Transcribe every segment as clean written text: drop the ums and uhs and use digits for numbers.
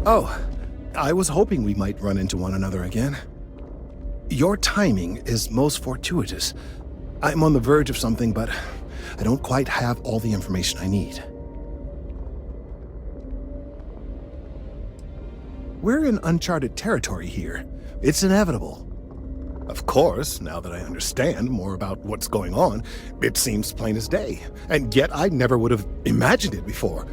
Oh, I was hoping we might run into one another again. Your timing is most fortuitous. I'm on the verge of something, but I don't quite have all the information I need. We're in uncharted territory here. It's inevitable. Of course, now that I understand more about what's going on, it seems plain as day, and yet I never would have imagined it before.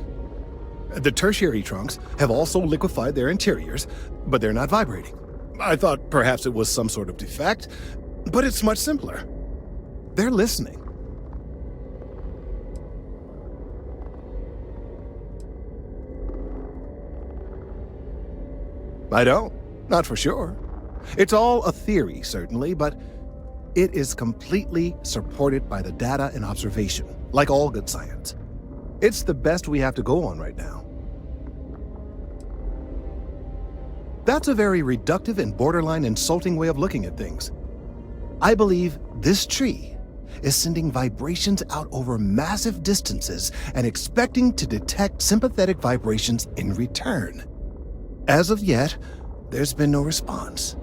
The tertiary trunks have also liquefied their interiors, but they're not vibrating. I thought perhaps it was some sort of defect, but it's much simpler. They're listening. I don't. Not for sure. It's all a theory, certainly, but it is completely supported by the data and observation, like all good science. It's the best we have to go on right now. That's a very reductive and borderline insulting way of looking at things. I believe this tree is sending vibrations out over massive distances and expecting to detect sympathetic vibrations in return. As of yet, there's been no response.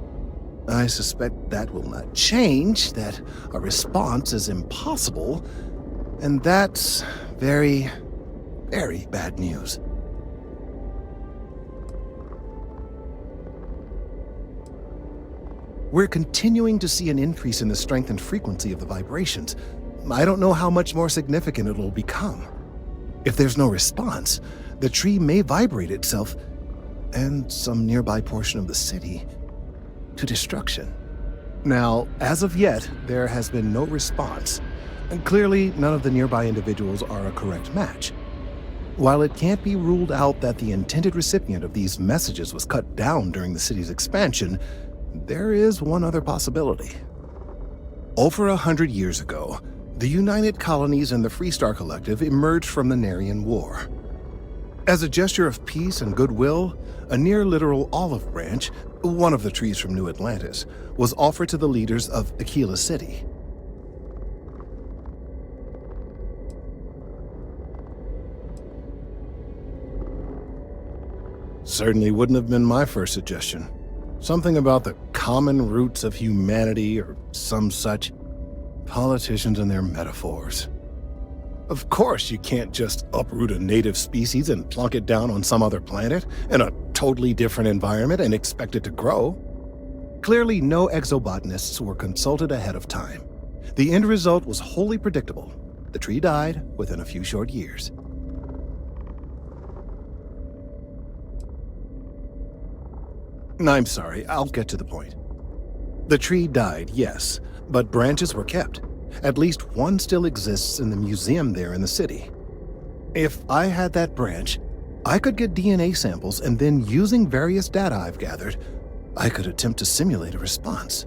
I suspect that will not change, that a response is impossible, and that's very, very bad news. We're continuing to see an increase in the strength and frequency of the vibrations. I don't know how much more significant it'll become. If there's no response, the tree may vibrate itself, and some nearby portion of the city, to destruction. Now, as of yet, there has been no response, and clearly none of the nearby individuals are a correct match. While it can't be ruled out that the intended recipient of these messages was cut down during the city's expansion, there is one other possibility. Over 100 years ago, the United Colonies and the Freestar Collective emerged from the Narian War. As a gesture of peace and goodwill, a near-literal olive branch, one of the trees from New Atlantis, was offered to the leaders of Aquila City. Certainly wouldn't have been my first suggestion. Something about the common roots of humanity or some such. Politicians and their metaphors. Of course you can't just uproot a native species and plunk it down on some other planet in a totally different environment and expect it to grow. Clearly no exobotanists were consulted ahead of time. The end result was wholly predictable. The tree died within a few short years. I'm sorry, I'll get to the point. The tree died, yes, but branches were kept. At least one still exists in the museum there in the city. If I had that branch, I could get DNA samples, and then using various data I've gathered, I could attempt to simulate a response.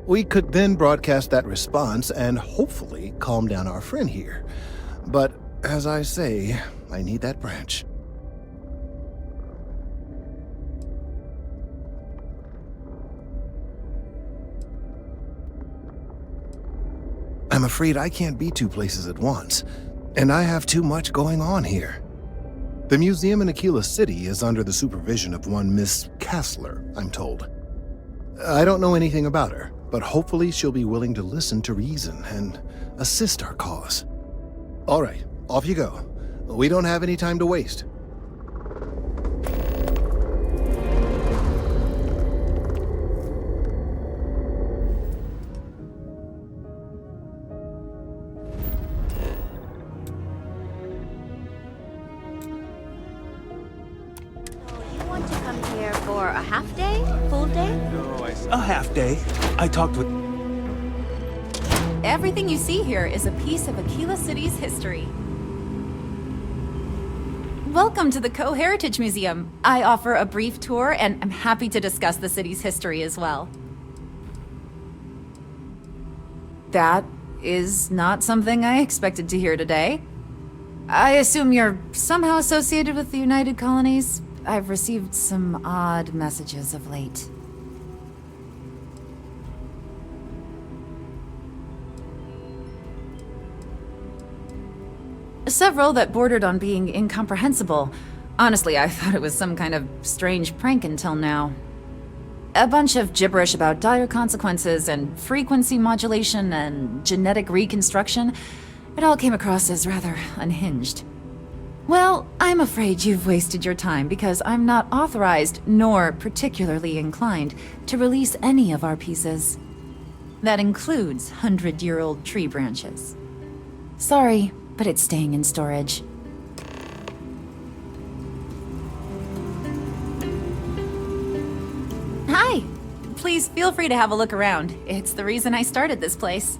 We could then broadcast that response and hopefully calm down our friend here. But as I say, I need that branch. I'm afraid I can't be two places at once, and I have too much going on here. The museum in Aquila City is under the supervision of one Miss Casler, I'm told. I don't know anything about her, but hopefully she'll be willing to listen to reason and assist our cause. All right, off you go. We don't have any time to waste. A half day. I talked with... Everything you see here is a piece of Aquila City's history. Welcome to the Co-Heritage Museum. I offer a brief tour, and I'm happy to discuss the city's history as well. That is not something I expected to hear today. I assume you're somehow associated with the United Colonies? I've received some odd messages of late. Several that bordered on being incomprehensible. Honestly, I thought it was some kind of strange prank until now. A bunch of gibberish about dire consequences and frequency modulation and genetic reconstruction. It all came across as rather unhinged. Well, I'm afraid you've wasted your time because I'm not authorized nor particularly inclined to release any of our pieces. That includes 100-year-old tree branches. Sorry, but it's staying in storage. Hi! Please feel free to have a look around. It's the reason I started this place.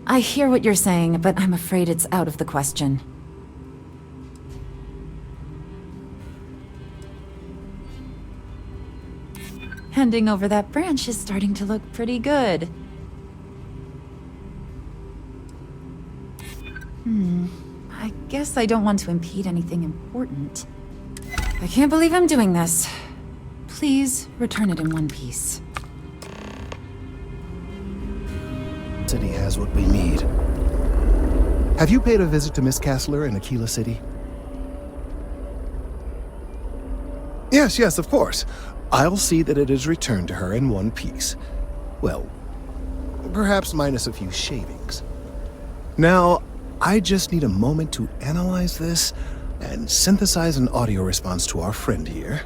I hear what you're saying, but I'm afraid it's out of the question. Handing over that branch is starting to look pretty good. I guess I don't want to impede anything important. I can't believe I'm doing this. Please return it in one piece. City has what we need. Have you paid a visit to Miss Casler in Aquila City? Yes, of course. I'll see that it is returned to her in one piece. Well, perhaps minus a few shavings. Now, I just need a moment to analyze this and synthesize an audio response to our friend here.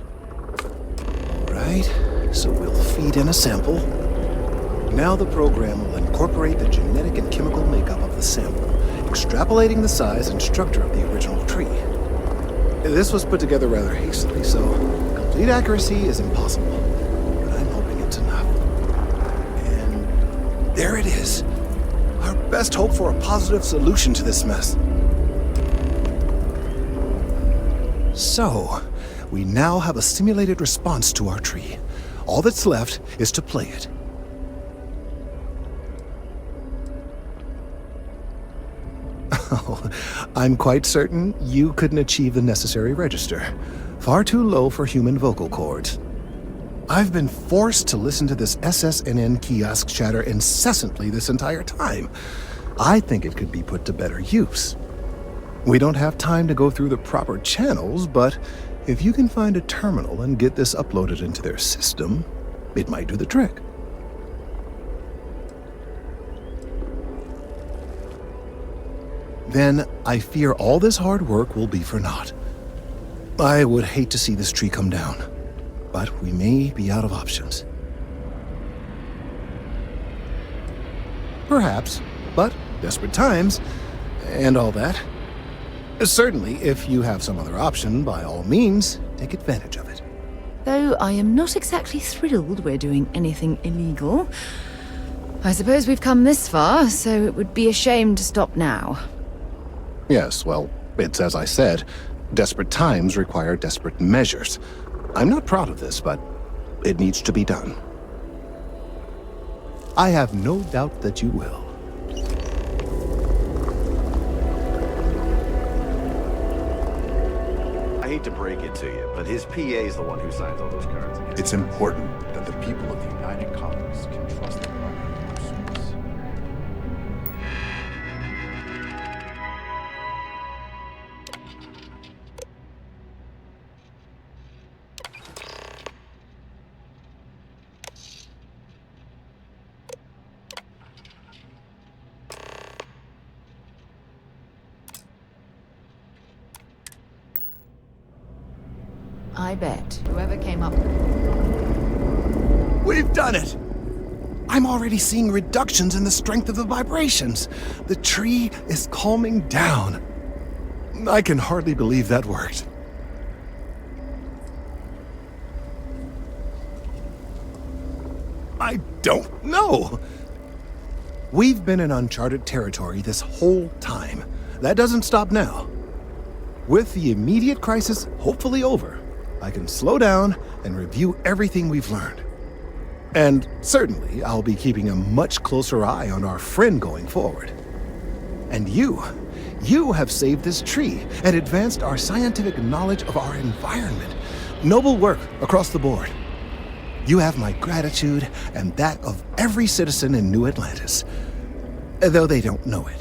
All right, so we'll feed in a sample. Now the program will incorporate the genetic and chemical makeup of the sample, extrapolating the size and structure of the original tree. This was put together rather hastily, so complete accuracy is impossible, but I'm hoping it's enough. And there it is. Our best hope for a positive solution to this mess. So, we now have a simulated response to our tree. All that's left is to play it. Oh, I'm quite certain you couldn't achieve the necessary register. Far too low for human vocal cords. I've been forced to listen to this SSNN kiosk chatter incessantly this entire time. I think it could be put to better use. We don't have time to go through the proper channels, but if you can find a terminal and get this uploaded into their system, it might do the trick. Then I fear all this hard work will be for naught. I would hate to see this tree come down, but we may be out of options. Perhaps, but desperate times, and all that. Certainly, if you have some other option, by all means, take advantage of it. Though I am not exactly thrilled we're doing anything illegal. I suppose we've come this far, so it would be a shame to stop now. Yes, well, it's as I said, desperate times require desperate measures. I'm not proud of this, but it needs to be done. I have no doubt that you will. I hate to break it to you, but his PA is the one who signs all those cards. It's important that the people of the United Colonies can trust their own pursuits. I bet whoever came up... We've done it! I'm already seeing reductions in the strength of the vibrations. The tree is calming down. I can hardly believe that worked. I don't know. We've been in uncharted territory this whole time. That doesn't stop now. With the immediate crisis hopefully over, I can slow down and review everything we've learned. And certainly, I'll be keeping a much closer eye on our friend going forward. And you have saved this tree and advanced our scientific knowledge of our environment. Noble work across the board. You have my gratitude and that of every citizen in New Atlantis, though they don't know it.